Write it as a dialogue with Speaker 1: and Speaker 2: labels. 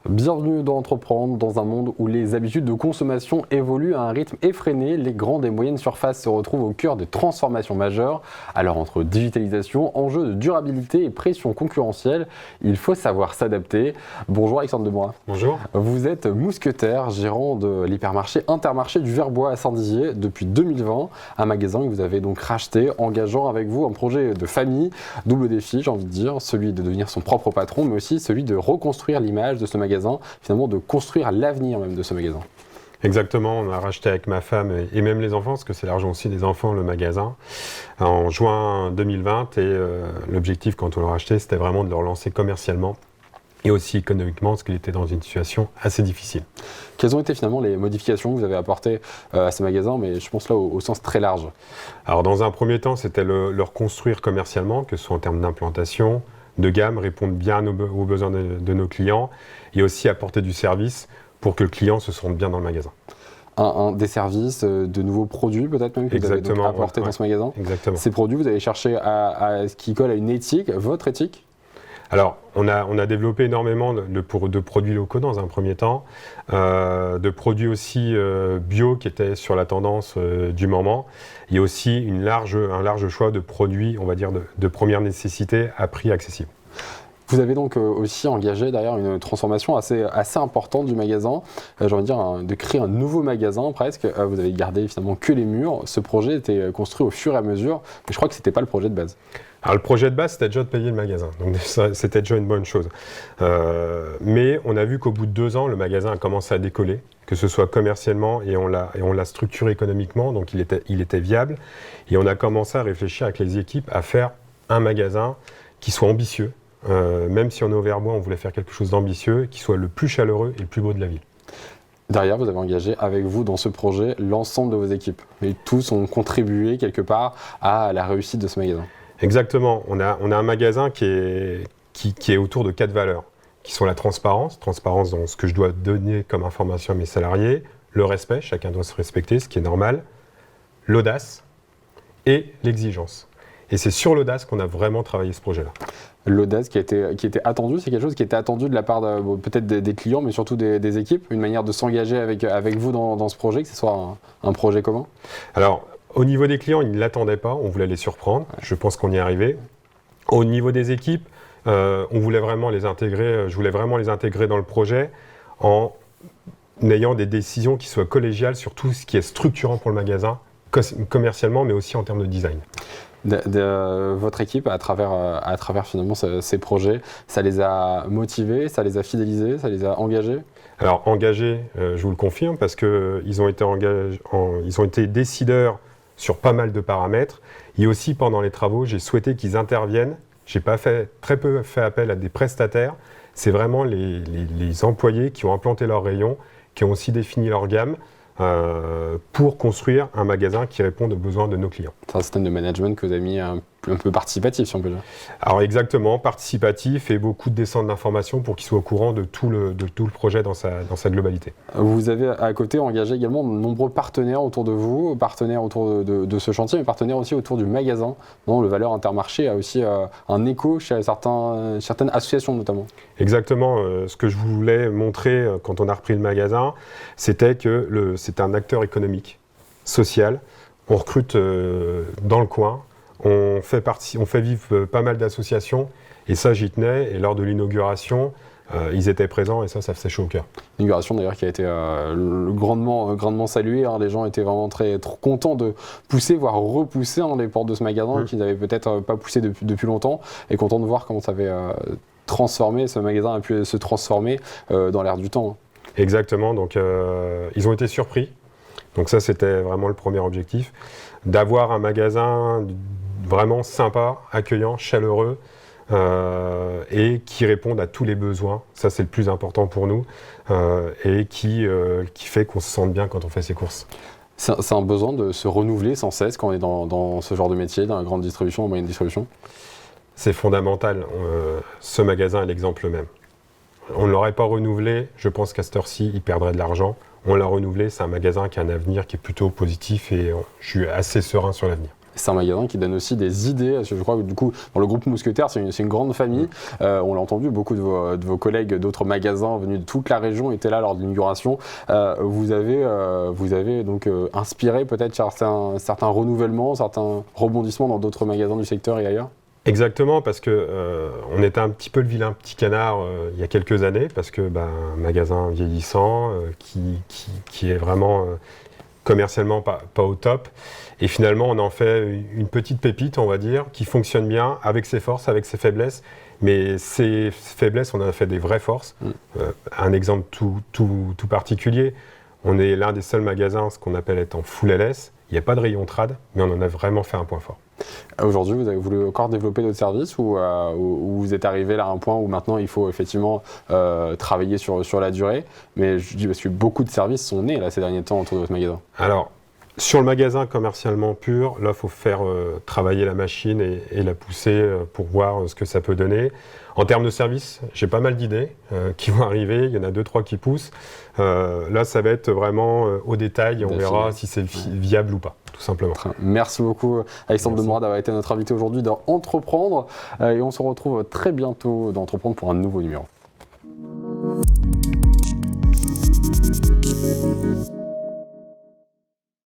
Speaker 1: Bienvenue dans Entreprendre, dans un monde où les habitudes de consommation évoluent à un rythme effréné. Les grandes et moyennes surfaces se retrouvent au cœur des transformations majeures. Alors entre digitalisation, enjeux de durabilité et pression concurrentielle, il faut savoir s'adapter. Bonjour Alexandre Demois.
Speaker 2: Bonjour.
Speaker 1: Vous êtes mousquetaire, gérant de l'hypermarché Intermarché du Verbois à Saint-Dizier depuis 2020. Un magasin que vous avez donc racheté, engageant avec vous un projet de famille. Double défi, j'ai envie de dire, celui de devenir son propre patron, mais aussi celui de reconstruire l'image de ce magasin, finalement de construire l'avenir même de ce magasin.
Speaker 2: Exactement, on a racheté avec ma femme et même les enfants, parce que c'est l'argent aussi des enfants, le magasin, en juin 2020. Et l'objectif quand on l'a racheté, c'était vraiment de le relancer commercialement et aussi économiquement, parce qu'il était dans une situation assez difficile.
Speaker 1: Quelles ont été finalement les modifications que vous avez apportées à ce magasin, mais je pense là au sens très large?
Speaker 2: Alors dans un premier temps, c'était le reconstruire commercialement, que ce soit en termes d'implantation, de gamme, répondre bien aux besoins de nos clients et aussi apporter du service pour que le client se sente bien dans le magasin.
Speaker 1: Des services, de nouveaux produits peut-être même que vous avez donc apportés dans ce magasin.
Speaker 2: Exactement.
Speaker 1: Ces produits, vous avez cherché à ce qui colle à une éthique, votre éthique?
Speaker 2: Alors, on a développé énormément de produits locaux dans un premier temps, de produits aussi bio qui étaient sur la tendance du moment, et aussi un large choix de produits, on va dire, de première nécessité à prix accessible.
Speaker 1: Vous avez donc aussi engagé d'ailleurs une transformation assez importante du magasin, j'ai envie de dire de créer un nouveau magasin presque. Vous avez gardé finalement que les murs. Ce projet était construit au fur et à mesure, mais je crois que ce n'était pas le projet de base.
Speaker 2: Alors le projet de base, c'était déjà de payer le magasin, donc c'était déjà une bonne chose. Mais on a vu qu'au bout de 2 ans, le magasin a commencé à décoller, que ce soit commercialement et on l'a structuré économiquement, donc il était viable. Et on a commencé à réfléchir avec les équipes à faire un magasin qui soit ambitieux. Même si on est au Verbois, on voulait faire quelque chose d'ambitieux, qui soit le plus chaleureux et le plus beau de la ville.
Speaker 1: Derrière, vous avez engagé avec vous dans ce projet l'ensemble de vos équipes. Et tous ont contribué quelque part à la réussite de ce magasin. Exactement.
Speaker 2: On a un magasin qui est autour de 4 valeurs, qui sont la transparence dans ce que je dois donner comme information à mes salariés, le respect, chacun doit se respecter, ce qui est normal, l'audace et l'exigence. Et c'est sur l'audace qu'on a vraiment travaillé ce projet-là.
Speaker 1: L'audace qui était attendue, c'est quelque chose qui était attendu de la part peut-être des clients, mais surtout des équipes, une manière de s'engager avec vous dans ce projet, que ce soit un projet commun?
Speaker 2: Alors, au niveau des clients, ils ne l'attendaient pas, on voulait les surprendre, je pense qu'on y est arrivé. Au niveau des équipes, on voulait vraiment les intégrer, je voulais vraiment les intégrer dans le projet en ayant des décisions qui soient collégiales sur tout ce qui est structurant pour le magasin, commercialement, mais aussi en termes de design.
Speaker 1: Votre équipe, à travers finalement ces projets, ça les a motivés, ça les a fidélisés, ça les a engagés?
Speaker 2: Alors engagés, je vous le confirme, parce qu'ils ont été décideurs sur pas mal de paramètres. Et aussi pendant les travaux, j'ai souhaité qu'ils interviennent. J'ai très peu fait appel à des prestataires. C'est vraiment les employés qui ont implanté leurs rayons, qui ont aussi défini leur gamme, pour construire un magasin qui réponde aux besoins de nos clients.
Speaker 1: C'est un système de management que vous avez mis un peu participatif, si on peut dire.
Speaker 2: Alors exactement, participatif et beaucoup de descentes d'informations pour qu'ils soient au courant de tout le projet dans sa globalité.
Speaker 1: Vous avez à côté engagé également de nombreux partenaires autour de vous, partenaires autour de ce chantier, mais partenaires aussi autour du magasin. Le Valeur Intermarché a aussi un écho chez certaines associations notamment.
Speaker 2: Exactement, ce que je voulais montrer quand on a repris le magasin, c'était que c'est un acteur économique, social. On recrute dans le coin. On fait vivre pas mal d'associations et ça j'y tenais, et lors de l'inauguration ils étaient présents et ça faisait chaud au cœur.
Speaker 1: L'inauguration d'ailleurs qui a été grandement saluée, les gens étaient vraiment très contents de pousser, voire repousser les portes de ce magasin qu'ils n'avaient peut-être pas poussé depuis longtemps, et contents de voir comment ça avait transformé, ce magasin a pu se transformer dans l'air du temps.
Speaker 2: Exactement, donc ils ont été surpris, donc ça c'était vraiment le premier objectif, d'avoir un magasin vraiment sympa, accueillant, chaleureux et qui réponde à tous les besoins. Ça, c'est le plus important pour nous et qui fait qu'on se sente bien quand on fait ses courses.
Speaker 1: C'est un besoin de se renouveler sans cesse quand on est dans ce genre de métier, dans la grande distribution, la moyenne distribution?
Speaker 2: C'est fondamental. Ce magasin est l'exemple même. On ne l'aurait pas renouvelé, je pense qu'à cette heure-ci, il perdrait de l'argent. On l'a renouvelé, c'est un magasin qui a un avenir qui est plutôt positif et je suis assez serein sur l'avenir.
Speaker 1: C'est un magasin qui donne aussi des idées. Je crois que du coup, dans le groupe Mousquetaires, c'est une grande famille. On l'a entendu, beaucoup de vos collègues d'autres magasins venus de toute la région étaient là lors de l'inauguration. Vous avez donc inspiré peut-être certains renouvellements, certains rebondissements dans d'autres magasins du secteur et ailleurs?
Speaker 2: Exactement, parce que on était un petit peu le vilain petit canard il y a quelques années, parce que un magasin vieillissant qui est vraiment commercialement pas au top. Et finalement, on en fait une petite pépite, on va dire, qui fonctionne bien avec ses forces, avec ses faiblesses. Mais ces faiblesses, on en a fait des vraies forces. Un exemple tout particulier, on est l'un des seuls magasins, ce qu'on appelle être en full LS. Il n'y a pas de rayon trad, mais on en a vraiment fait un point fort.
Speaker 1: Aujourd'hui, vous avez voulu encore développer d'autres services ou vous êtes arrivé là à un point où maintenant il faut effectivement travailler sur la durée? Mais je dis parce que beaucoup de services sont nés là, ces derniers temps autour de votre magasin.
Speaker 2: Alors, sur le magasin commercialement pur, là, il faut faire travailler la machine et la pousser pour voir ce que ça peut donner. En termes de service, j'ai pas mal d'idées qui vont arriver. Il y en a 2-3 qui poussent. Là, ça va être vraiment au détail et on verra si c'est viable ou pas, tout simplement.
Speaker 1: Merci beaucoup, Alexandre Demourad, d'avoir été notre invité aujourd'hui dans Entreprendre. Et on se retrouve très bientôt dans Entreprendre pour un nouveau numéro.